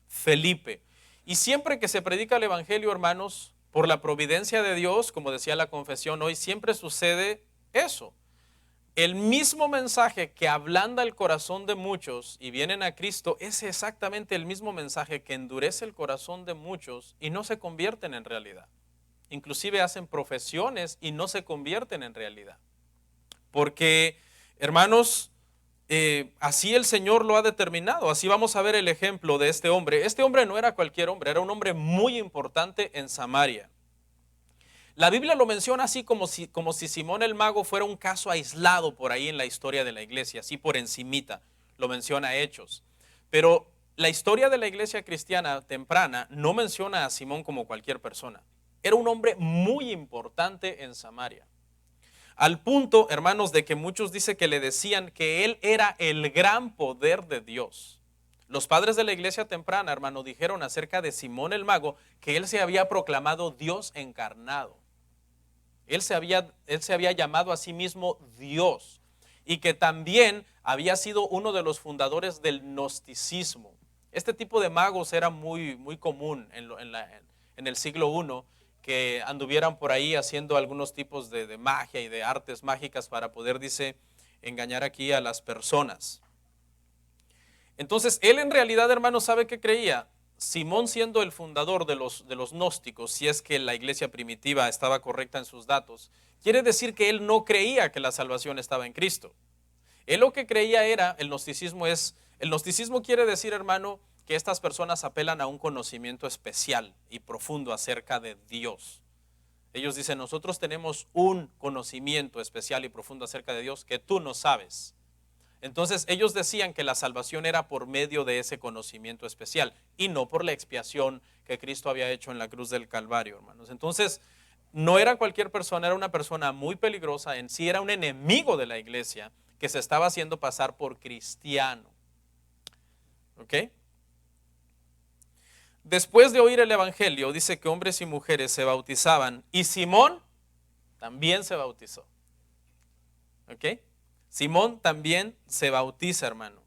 Felipe. Y siempre que se predica el evangelio, hermanos, por la providencia de Dios, como decía la confesión hoy, siempre sucede eso. El mismo mensaje que ablanda el corazón de muchos y vienen a Cristo es exactamente el mismo mensaje que endurece el corazón de muchos y no se convierten en realidad. Inclusive hacen profesiones y no se convierten en realidad. Porque, hermanos, así el Señor lo ha determinado. Así vamos a ver el ejemplo de este hombre. Este hombre no era cualquier hombre, era un hombre muy importante en Samaria. La Biblia lo menciona así como si Simón el Mago fuera un caso aislado por ahí en la historia de la iglesia, así por encimita, lo menciona Hechos. Pero la historia de la iglesia cristiana temprana no menciona a Simón como cualquier persona. Era un hombre muy importante en Samaria. Al punto, hermanos, de que muchos dicen que le decían que él era el gran poder de Dios. Los padres de la iglesia temprana, hermano, dijeron acerca de Simón el Mago que él se había proclamado Dios encarnado. Él se había llamado a sí mismo Dios y que también había sido uno de los fundadores del gnosticismo. Este tipo de magos era muy, muy común en el siglo I, que anduvieran por ahí haciendo algunos tipos de magia y de artes mágicas para poder, dice, engañar aquí a las personas. Entonces, él en realidad, hermano, ¿sabe qué creía? Simón, siendo el fundador de los gnósticos, si es que la iglesia primitiva estaba correcta en sus datos, quiere decir que él no creía que la salvación estaba en Cristo. Él lo que creía era, el gnosticismo quiere decir, hermano, que estas personas apelan a un conocimiento especial y profundo acerca de Dios. Ellos dicen, nosotros tenemos un conocimiento especial y profundo acerca de Dios que tú no sabes. Entonces ellos decían que la salvación era por medio de ese conocimiento especial y no por la expiación que Cristo había hecho en la cruz del Calvario, hermanos. Entonces no era cualquier persona, era una persona muy peligrosa, en sí era un enemigo de la iglesia que se estaba haciendo pasar por cristiano. ¿Ok? Después de oír el evangelio, dice que hombres y mujeres se bautizaban y Simón también se bautizó. ¿Ok? Simón también se bautiza, hermano.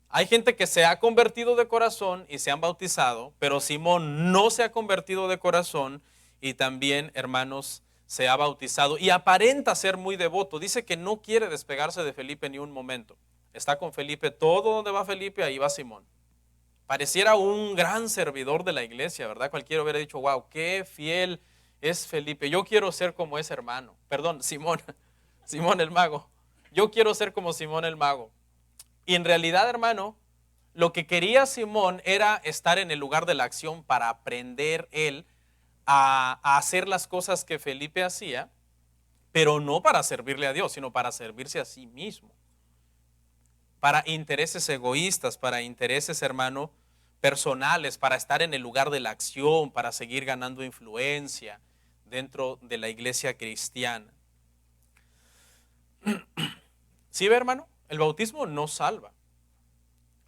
Hay gente que se ha convertido de corazón y se han bautizado, pero Simón no se ha convertido de corazón y también, hermanos, se ha bautizado y aparenta ser muy devoto. Dice que no quiere despegarse de Felipe ni un momento. Está con Felipe, todo donde va Felipe, ahí va Simón. Pareciera un gran servidor de la iglesia, ¿verdad? Cualquiera hubiera dicho, wow, qué fiel es Felipe. Yo quiero ser como ese hermano. Perdón, Simón, Simón el mago. Yo quiero ser como Simón el mago. Y en realidad, hermano, lo que quería Simón era estar en el lugar de la acción para aprender él a hacer las cosas que Felipe hacía, pero no para servirle a Dios, sino para servirse a sí mismo. Para intereses egoístas, para intereses, hermano, personales, para estar en el lugar de la acción, para seguir ganando influencia dentro de la iglesia cristiana. ¿Sí ve, hermano? El bautismo no salva.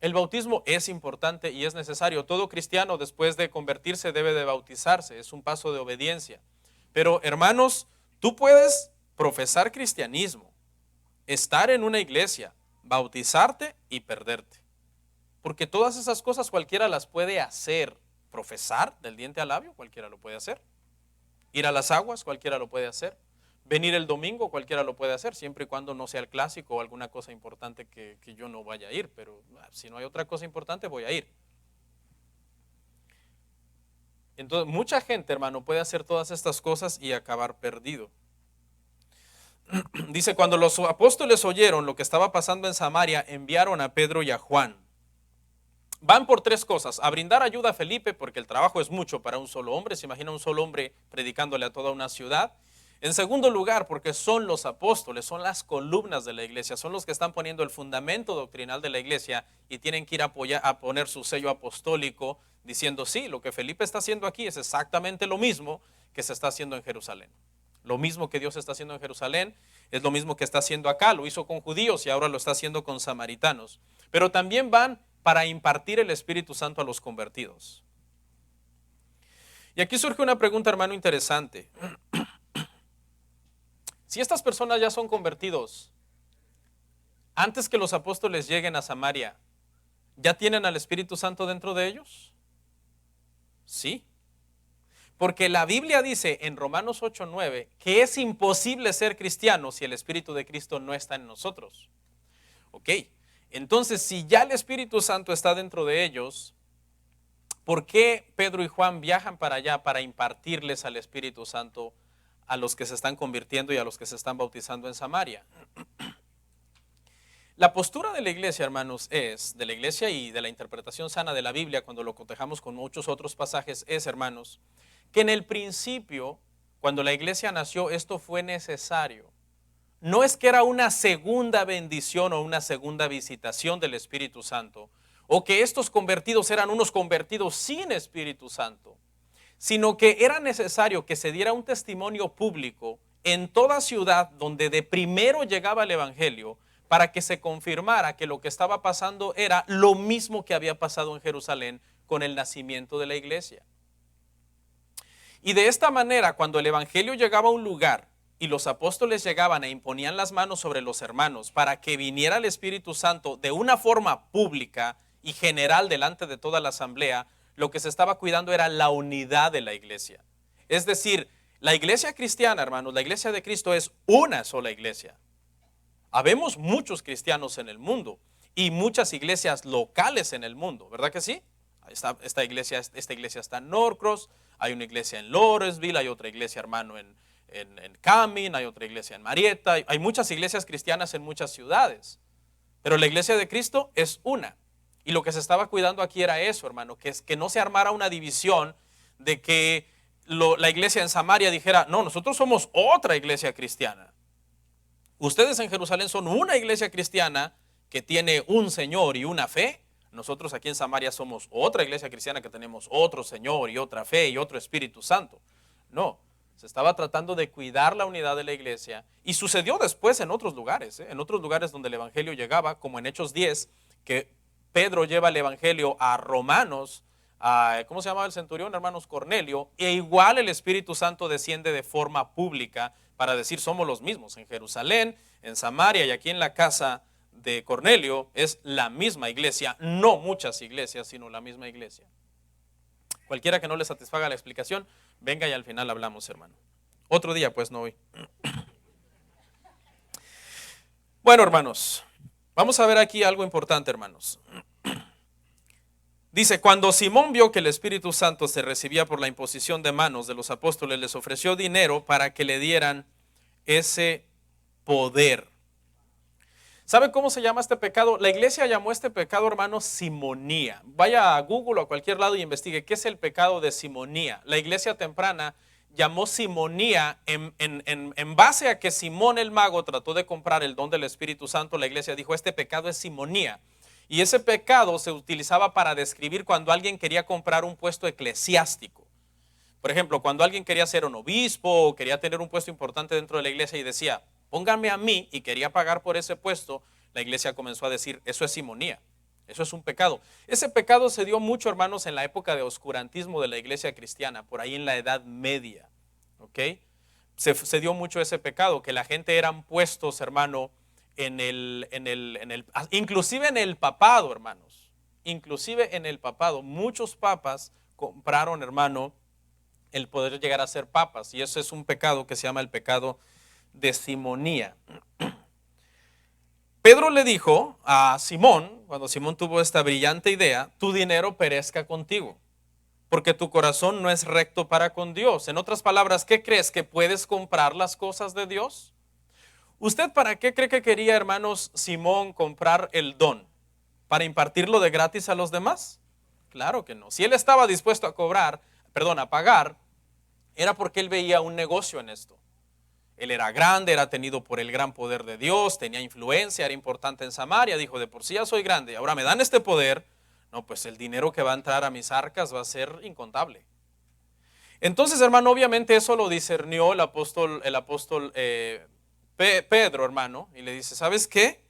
El bautismo es importante y es necesario. Todo cristiano después de convertirse debe de bautizarse. Es un paso de obediencia. Pero, hermanos, tú puedes profesar cristianismo, estar en una iglesia, bautizarte y perderte. Porque todas esas cosas cualquiera las puede hacer. Profesar del diente al labio, cualquiera lo puede hacer. Ir a las aguas, cualquiera lo puede hacer. Venir el domingo, cualquiera lo puede hacer, siempre y cuando no sea el clásico o alguna cosa importante que yo no vaya a ir. Pero si no hay otra cosa importante, voy a ir. Entonces, mucha gente, hermano, puede hacer todas estas cosas y acabar perdido. Dice, cuando los apóstoles oyeron lo que estaba pasando en Samaria, enviaron a Pedro y a Juan. Van por tres cosas: a brindar ayuda a Felipe, porque el trabajo es mucho para un solo hombre. Se imagina un solo hombre predicándole a toda una ciudad. En segundo lugar, porque son los apóstoles, son las columnas de la iglesia, son los que están poniendo el fundamento doctrinal de la iglesia y tienen que ir a poner su sello apostólico diciendo, sí, lo que Felipe está haciendo aquí es exactamente lo mismo que se está haciendo en Jerusalén. Lo mismo que Dios está haciendo en Jerusalén es lo mismo que está haciendo acá. Lo hizo con judíos y ahora lo está haciendo con samaritanos. Pero también van para impartir el Espíritu Santo a los convertidos. Y aquí surge una pregunta, hermano, interesante. Si estas personas ya son convertidos, antes que los apóstoles lleguen a Samaria, ¿ya tienen al Espíritu Santo dentro de ellos? Sí. Porque la Biblia dice en Romanos 8:9 que es imposible ser cristiano si el Espíritu de Cristo no está en nosotros. Ok, entonces si ya el Espíritu Santo está dentro de ellos, ¿por qué Pedro y Juan viajan para allá para impartirles al Espíritu Santo a los que se están convirtiendo y a los que se están bautizando en Samaria? La postura de la iglesia, hermanos, de la iglesia y de la interpretación sana de la Biblia, cuando lo cotejamos con muchos otros pasajes, hermanos, que en el principio, cuando la iglesia nació, esto fue necesario. No es que era una segunda bendición o una segunda visitación del Espíritu Santo, o que estos convertidos eran unos convertidos sin Espíritu Santo, sino que era necesario que se diera un testimonio público en toda ciudad donde de primero llegaba el Evangelio, para que se confirmara que lo que estaba pasando era lo mismo que había pasado en Jerusalén con el nacimiento de la iglesia. Y de esta manera, cuando el Evangelio llegaba a un lugar y los apóstoles llegaban e imponían las manos sobre los hermanos para que viniera el Espíritu Santo de una forma pública y general delante de toda la asamblea, lo que se estaba cuidando era la unidad de la iglesia. Es decir, la iglesia cristiana, hermanos, la iglesia de Cristo es una sola iglesia. Habemos muchos cristianos en el mundo y muchas iglesias locales en el mundo, ¿verdad que sí? Esta iglesia está en Norcross, hay una iglesia en Lawrenceville, hay otra iglesia, hermano, en Cumming, hay otra iglesia en Marietta, hay muchas iglesias cristianas en muchas ciudades, pero la iglesia de Cristo es una. Y lo que se estaba cuidando aquí era eso, hermano, que no se armara una división de que la iglesia en Samaria dijera, no, nosotros somos otra iglesia cristiana. Ustedes en Jerusalén son una iglesia cristiana que tiene un Señor y una fe. Nosotros aquí en Samaria somos otra iglesia cristiana que tenemos otro Señor y otra fe y otro Espíritu Santo. No, se estaba tratando de cuidar la unidad de la iglesia y sucedió después en otros lugares, en otros lugares donde el Evangelio llegaba, como en Hechos 10, que Pedro lleva el Evangelio a romanos, ¿cómo se llamaba el centurión? Hermanos, Cornelio, e igual el Espíritu Santo desciende de forma pública para decir somos los mismos. En Jerusalén, en Samaria y aquí en la casa de Cornelio es la misma iglesia, no muchas iglesias, sino la misma iglesia. Cualquiera que no le satisfaga la explicación, venga y al final hablamos, hermano. Otro día, pues, no hoy. Bueno, hermanos, vamos a ver aquí algo importante, hermanos. Dice, cuando Simón vio que el Espíritu Santo se recibía por la imposición de manos de los apóstoles, les ofreció dinero para que le dieran ese poder. ¿Sabe cómo se llama este pecado? La iglesia llamó este pecado, hermano, simonía. Vaya a Google o a cualquier lado y investigue qué es el pecado de simonía. La iglesia temprana llamó simonía en base a que Simón el mago trató de comprar el don del Espíritu Santo. La iglesia dijo, este pecado es simonía. Y ese pecado se utilizaba para describir cuando alguien quería comprar un puesto eclesiástico. Por ejemplo, cuando alguien quería ser un obispo o quería tener un puesto importante dentro de la iglesia y decía, pónganme a mí, y quería pagar por ese puesto, la iglesia comenzó a decir, eso es simonía, eso es un pecado. Ese pecado se dio mucho, hermanos, en la época de oscurantismo de la iglesia cristiana, por ahí en la Edad Media, ¿ok? Se dio mucho ese pecado, que la gente eran puestos, hermano, inclusive en el papado, hermanos, inclusive en el papado, muchos papas compraron, hermano, el poder llegar a ser papas, y eso es un pecado que se llama el pecado de simonía. Pedro le dijo a Simón, cuando Simón tuvo esta brillante idea, tu dinero perezca contigo, porque tu corazón no es recto para con Dios. En otras palabras, ¿qué crees? ¿Que puedes comprar las cosas de Dios? ¿Usted para qué cree que quería, hermanos, Simón comprar el don? ¿Para impartirlo de gratis a los demás? Claro que no. Si él estaba dispuesto a pagar, era porque él veía un negocio en esto. Él era grande, era tenido por el gran poder de Dios, tenía influencia, era importante en Samaria. Dijo, de por sí ya soy grande y ahora me dan este poder. No, pues el dinero que va a entrar a mis arcas va a ser incontable. Entonces, hermano, obviamente eso lo discernió el apóstol Pedro, hermano, y le dice, ¿sabes qué?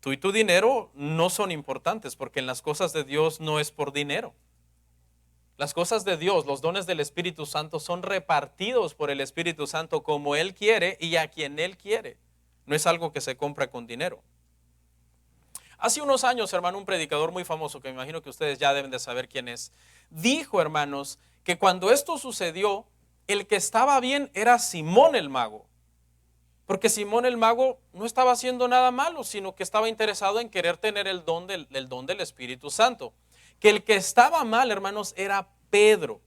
Tú y tu dinero no son importantes, porque en las cosas de Dios no es por dinero. Las cosas de Dios, los dones del Espíritu Santo son repartidos por el Espíritu Santo como Él quiere y a quien Él quiere. No es algo que se compra con dinero. Hace unos años, hermano, un predicador muy famoso, que me imagino que ustedes ya deben de saber quién es, dijo, hermanos, que cuando esto sucedió, el que estaba bien era Simón el mago. Porque Simón el mago no estaba haciendo nada malo, sino que estaba interesado en querer tener el don del Espíritu Santo. Que el que estaba mal, hermanos, era Pedro,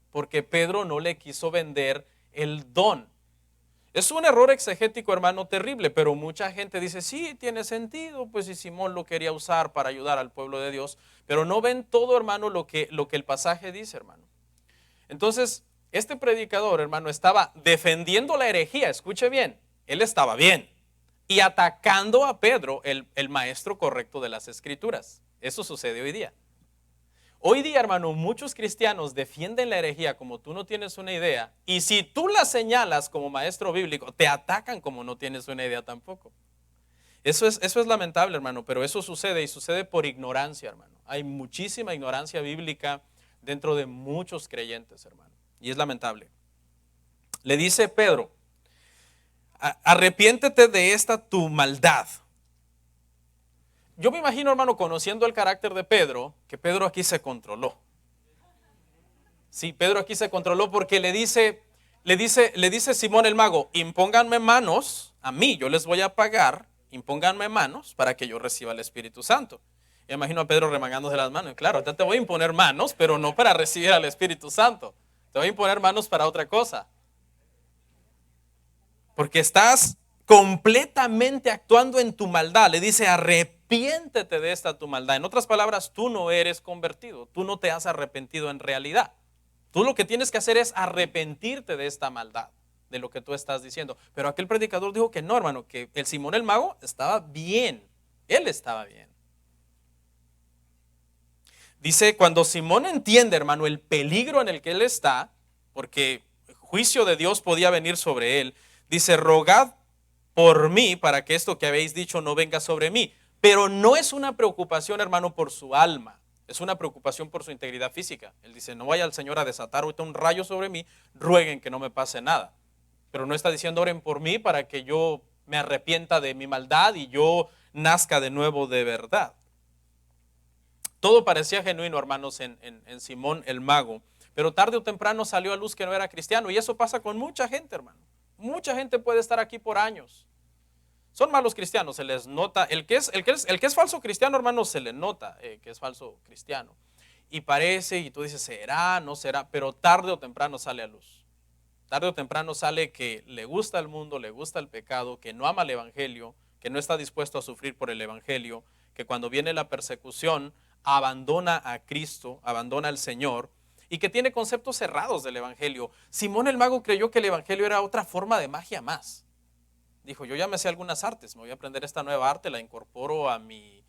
porque Pedro no le quiso vender el don. Es un error exegético, hermano, terrible, pero mucha gente dice, sí, tiene sentido, pues si Simón lo quería usar para ayudar al pueblo de Dios, pero no ven todo, hermano, lo que el pasaje dice, hermano. Entonces, este predicador, hermano, estaba defendiendo la herejía, escuche bien, él estaba bien, y atacando a Pedro, el maestro correcto de las Escrituras. Eso sucede hoy día. Hoy día, hermano, muchos cristianos defienden la herejía como tú no tienes una idea, y si tú la señalas como maestro bíblico, te atacan como no tienes una idea tampoco. Eso es lamentable, hermano, pero eso sucede y sucede por ignorancia, hermano. Hay muchísima ignorancia bíblica dentro de muchos creyentes, hermano, y es lamentable. Le dice Pedro, arrepiéntete de esta tu maldad. Yo me imagino, hermano, conociendo el carácter de Pedro, que Pedro aquí se controló. Sí, Pedro aquí se controló porque le dice Simón el mago, impónganme manos a mí, yo les voy a pagar, impónganme manos para que yo reciba el Espíritu Santo. Yo imagino a Pedro remangándose las manos. Claro, ahorita te voy a imponer manos, pero no para recibir al Espíritu Santo. Te voy a imponer manos para otra cosa. Porque estás completamente actuando en tu maldad. Le dice, arrepiéntete de esta tu maldad. En otras palabras, tú no eres convertido. Tú no te has arrepentido en realidad. Tú lo que tienes que hacer es arrepentirte de esta maldad, de lo que tú estás diciendo. Pero aquel predicador dijo que no, hermano, que el Simón el mago estaba bien. Él estaba bien. Dice, cuando Simón entiende, hermano, el peligro en el que él está, porque el juicio de Dios podía venir sobre él, dice, rogad por mí para que esto que habéis dicho no venga sobre mí. Pero no es una preocupación, hermano, por su alma. Es una preocupación por su integridad física. Él dice, no vaya el Señor a desatar ahorita un rayo sobre mí, rueguen que no me pase nada. Pero no está diciendo, oren por mí para que yo me arrepienta de mi maldad y yo nazca de nuevo de verdad. Todo parecía genuino, hermanos, en Simón el mago. Pero tarde o temprano salió a luz que no era cristiano. Y eso pasa con mucha gente, hermano. Mucha gente puede estar aquí por años. Son malos cristianos, se les nota. El que es falso cristiano, hermano, se le nota que es falso cristiano. Y parece, y tú dices, será, no será, pero tarde o temprano sale a luz. Tarde o temprano sale que le gusta el mundo, le gusta el pecado, que no ama el evangelio, que no está dispuesto a sufrir por el evangelio, que cuando viene la persecución abandona a Cristo, abandona al Señor, y que tiene conceptos cerrados del evangelio. Simón el mago creyó que el evangelio era otra forma de magia más. Dijo, yo ya me sé algunas artes, me voy a aprender esta nueva arte, la incorporo a mi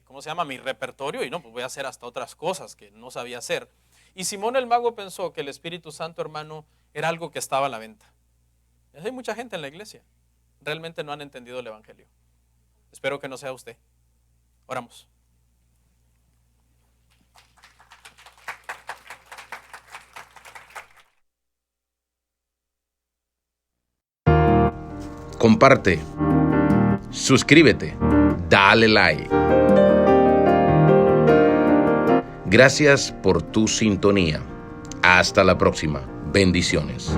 ¿cómo se llama? A mi repertorio, y no, pues voy a hacer hasta otras cosas que no sabía hacer. Y Simón el mago pensó que el Espíritu Santo, hermano, era algo que estaba a la venta. Hay mucha gente en la iglesia, realmente no han entendido el evangelio. Espero que no sea usted. Oramos. Comparte, suscríbete, dale like. Gracias por tu sintonía. Hasta la próxima. Bendiciones.